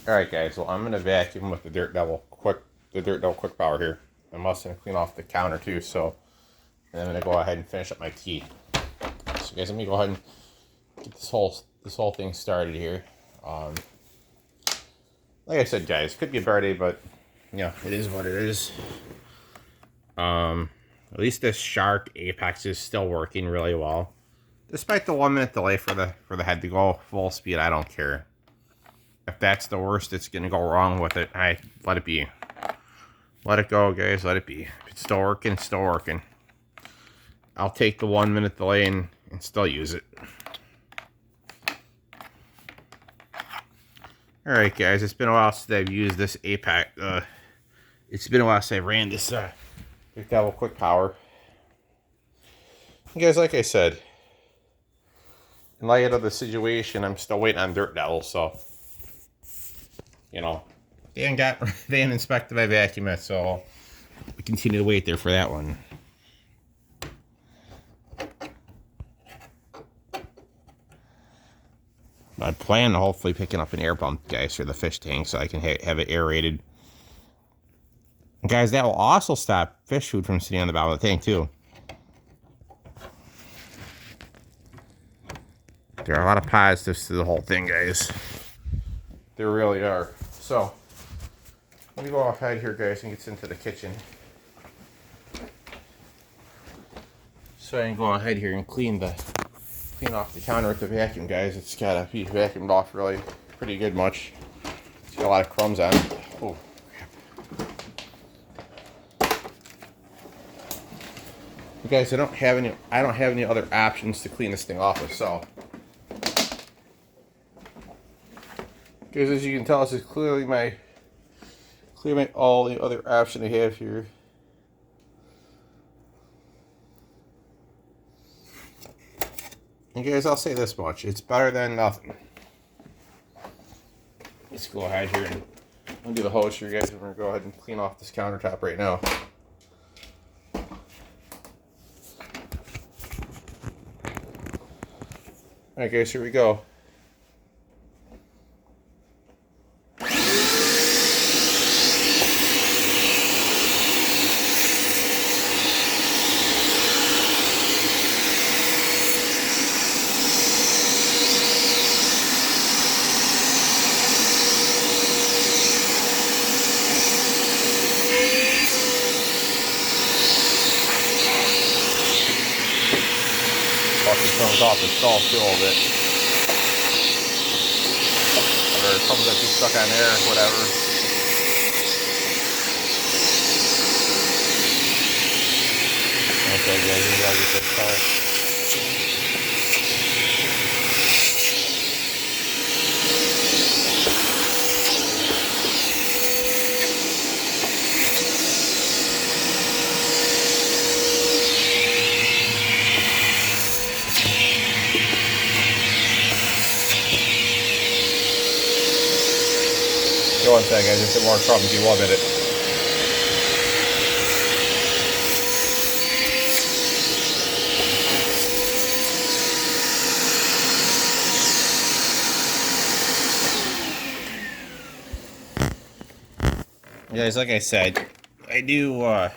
Alright guys, well I'm gonna vacuum with the Dirt Devil Quick Power here. I'm also gonna clean off the counter too, so and I'm gonna go ahead and finish up my tea. So guys, let me go ahead and get this whole thing started here. Um, like I said guys, could be a better day, but yeah, it is what it is. At least this Shark Apex is still working really well. Despite the 1 minute delay for the head to go full speed, I don't care. If that's the worst it's gonna go wrong with it, I let it be. Let it go, guys. Let it be. If it's still working, it's still working. I'll take the 1 minute delay and still use it. Alright, guys. It's been a while since I've used this Apex. It's been a while since I ran this Dirt Devil Quick Power. And guys, like I said, in light of the situation, I'm still waiting on Dirt Devil, so you know, they ain't inspected my vacuum yet, so we continue to wait there for that one. I plan on hopefully picking up an air pump, guys, for the fish tank so I can have it aerated. And guys, that will also stop fish food from sitting on the bottom of the tank, too. There are a lot of positives to the whole thing, guys. There really are. So, let me go ahead here, guys, and get into the kitchen. So I can go ahead here and clean off the counter with the vacuum, guys. It's got to be vacuumed off really pretty good much. It's got a lot of crumbs on it. Oh, but guys, I don't have any other options to clean this thing off with, so guys, as you can tell, this is clearly my all the other option I have here. And guys, I'll say this much: it's better than nothing. Let's go ahead here and I'll do the hose here, guys. We're gonna go ahead and clean off this countertop right now. Alright guys, here we go. Once it comes off the stall still a little bit. Or something that gets stuck on there, whatever. Okay guys, we gotta get this car. Go on second, guys, just more trouble if you 1 minute. Guys, like I said, I do I'm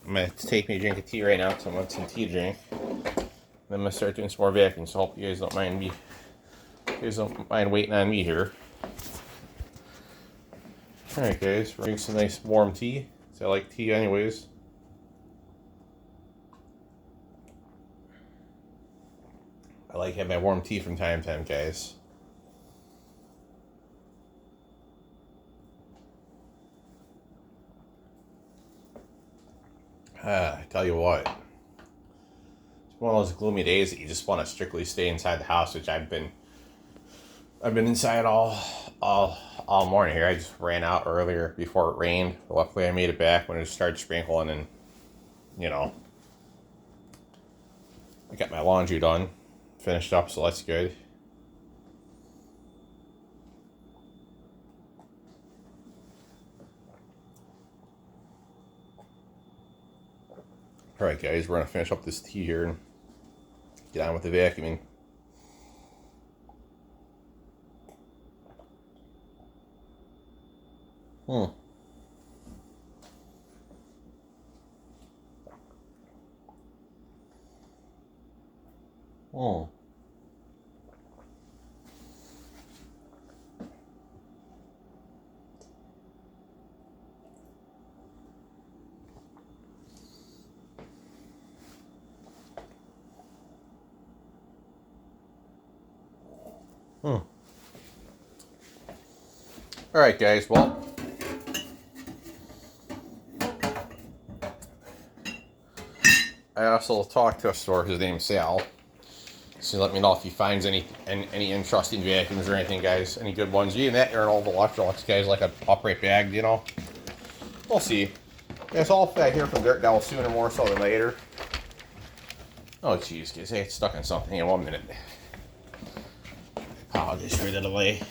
gonna take me a drink of tea right now because I want some tea to drink. Then I'm gonna start doing some more vacuuming, so I hope you guys don't mind me. You guys don't mind waiting on me here. Alright guys, we're drinking some nice warm tea. So I like tea anyways. I like having my warm tea from time to time, guys. I tell you what. It's one of those gloomy days that you just want to strictly stay inside the house, which I've been inside all morning here. I just ran out earlier before it rained. Luckily I made it back when it started sprinkling, and you know, I got my laundry done, finished up, so that's good. Alright guys, we're gonna finish up this tea here and get on with the vacuuming. Hmm. Hmm. Hmm. All right, guys. Well, I also talked to a store. His name's Sal. So let me know if he finds any interesting vacuums or anything, guys. Any good ones. You and that are all the Electrolux guys, like a upright bag, you know. We'll see. Guys, I'll hear from Dirt Devil sooner more so than later. Oh, jeez, guys. Hey, it's stuck in something. Hang on 1 minute. Apologies for the delay.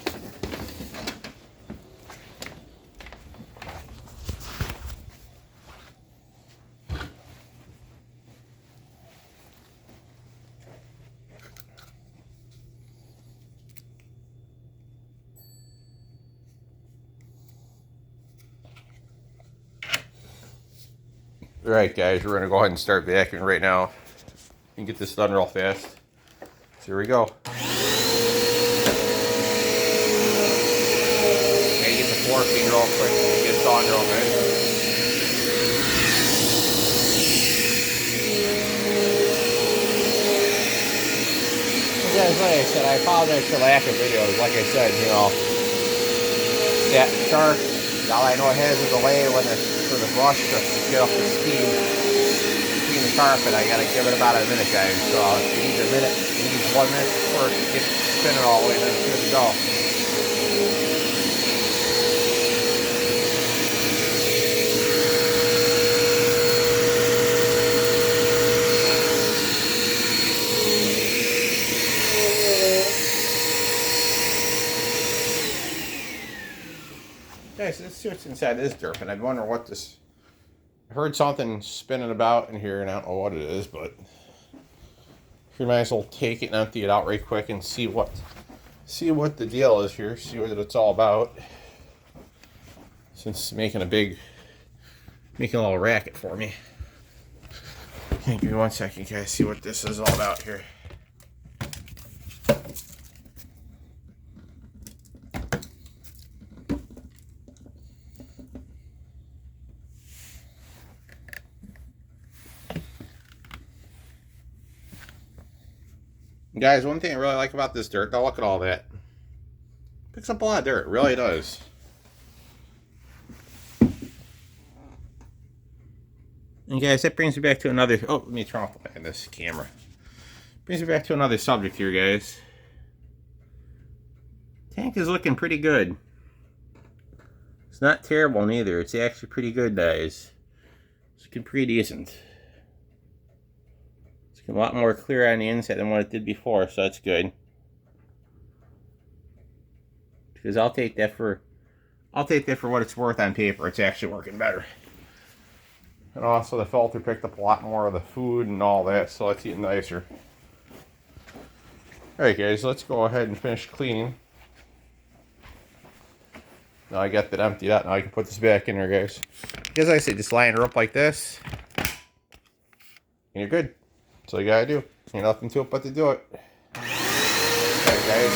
Alright, guys, we're going to go ahead and start vacuuming right now and get this done real fast. So here we go. Okay, get the floor clean real quick. Get it done real quick. Guys, like I said, I apologize for lack of videos. Like I said, you know, that shark, all I know it has a delay when for the brush to get up to speed. Clean the carpet, I gotta give it about a minute, guys. So it needs a minute, it needs 1 minute before it gets spinning all the way, and then it's good to go. Guys, let's see what's inside this dirt, and I'd wonder what this. I heard something spinning about in here, and I don't know what it is, but we might as well take it and empty it out right quick and see what the deal is here. See what it's all about. Since it's making a little racket for me. Okay, give me 1 second, guys. See what this is all about here. Guys, one thing I really like about this dirt, though, look at all that. Picks up a lot of dirt, it really does. And guys, that brings me back to another, oh, let me turn off this camera. Brings me back to another subject here, guys. Tank is looking pretty good. It's not terrible neither, it's actually pretty good, guys. It's looking pretty decent. A lot more clear on the inside than what it did before, so that's good. Because I'll take that for what it's worth on paper. It's actually working better. And also the filter picked up a lot more of the food and all that, so it's eating nicer. Alright guys, let's go ahead and finish cleaning. Now I got that emptied out, now I can put this back in there, guys. Because like I said, just line her up like this, and you're good. That's all you gotta do. Ain't nothing to it but to do it. Alright guys.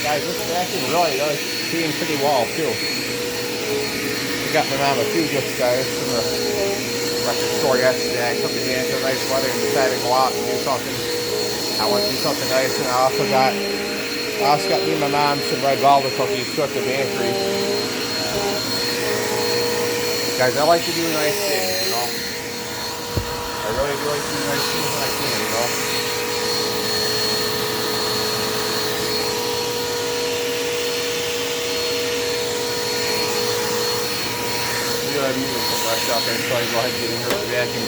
Guys, this vacuum really does clean pretty well too. I got my mom a few gifts, guys, from the record store yesterday. I took advantage of nice weather and decided to go out and do something. I want to do something nice, and I also got me and my mom some red velvet cookies too at the bakery. Guys, I like to do nice things, you know. I really do like to do nice things when I can, you know. We gotta move this brush up there, so I go ahead and get in here with the vacuum.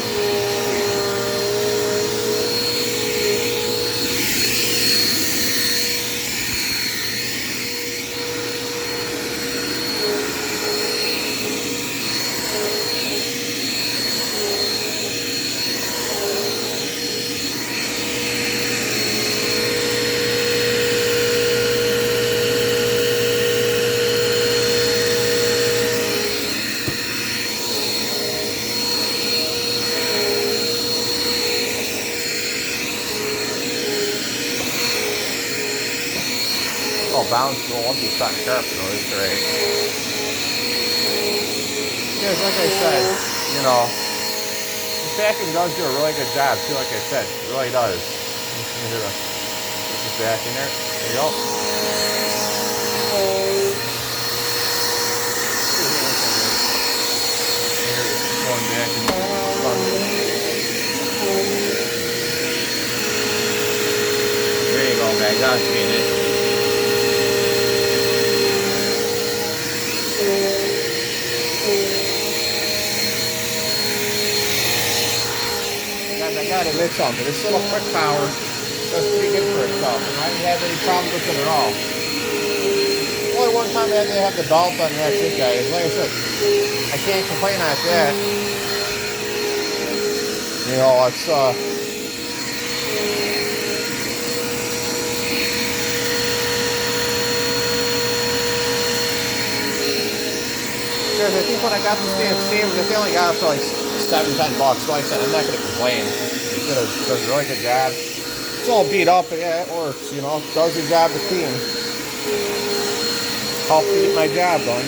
little bounce roll. I'm just on carpet. It's great. Because like I said, you know, this vacuum does do a really good job too. Like I said, it really does. I'm just gonna do this back in there. There you go. Going back and there you go, guys. I've seen it. Guys, I gotta admit something. This little quick power does pretty good for itself, and I haven't had any problems with it at all. Only one time I had to have the belt on, and that's it, guys. Like I said, I can't complain on that. You know, it's because I think when I got this damn Savers, they only got it for like $7-10. So like I said, I'm not gonna complain. It does a really good job. It's all beat up, but yeah, it works. You know, it does the job to clean. Helps to get my job done.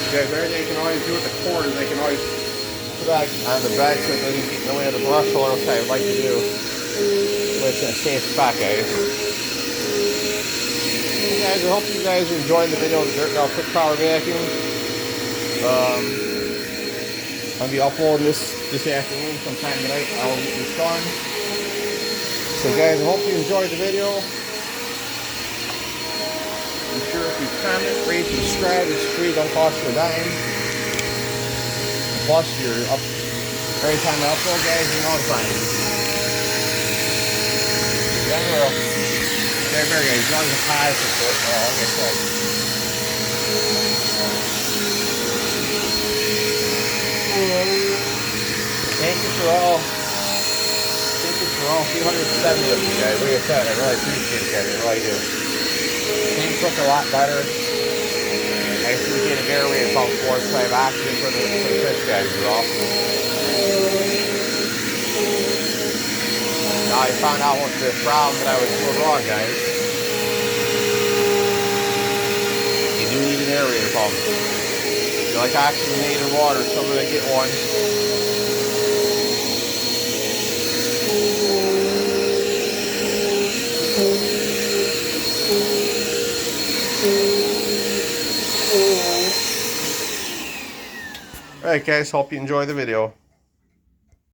Guys, everything they can always do with the cord is they can always put that on the back so it doesn't get in the way of the brush roller, which I would like to do. But it's in a safe spot, guys. Hey guys, I hope you guys are enjoying the video of the Dirt Now Quick Power Vacuum. I'll be uploading this afternoon sometime tonight. I will get this done. So guys, I hope you enjoyed the video. Be sure if you comment, rate, subscribe, it's free, don't cost you a dime. Plus, you're up every time I upload, guys, you're notified. Yeah, well, very good. As long as the pie support, well, like I said. Thank you for all 370 of you guys. Like I said, I really appreciate it, guys. I really do. Things look a lot better. I see we get an airway about 4 or 5 oxygen for the fish guys as well. Now I found out what the problem that I was doing wrong, guys. You do need an aerator pump. If you like oxygenated water, somebody get one. Alright guys, hope you enjoy the video.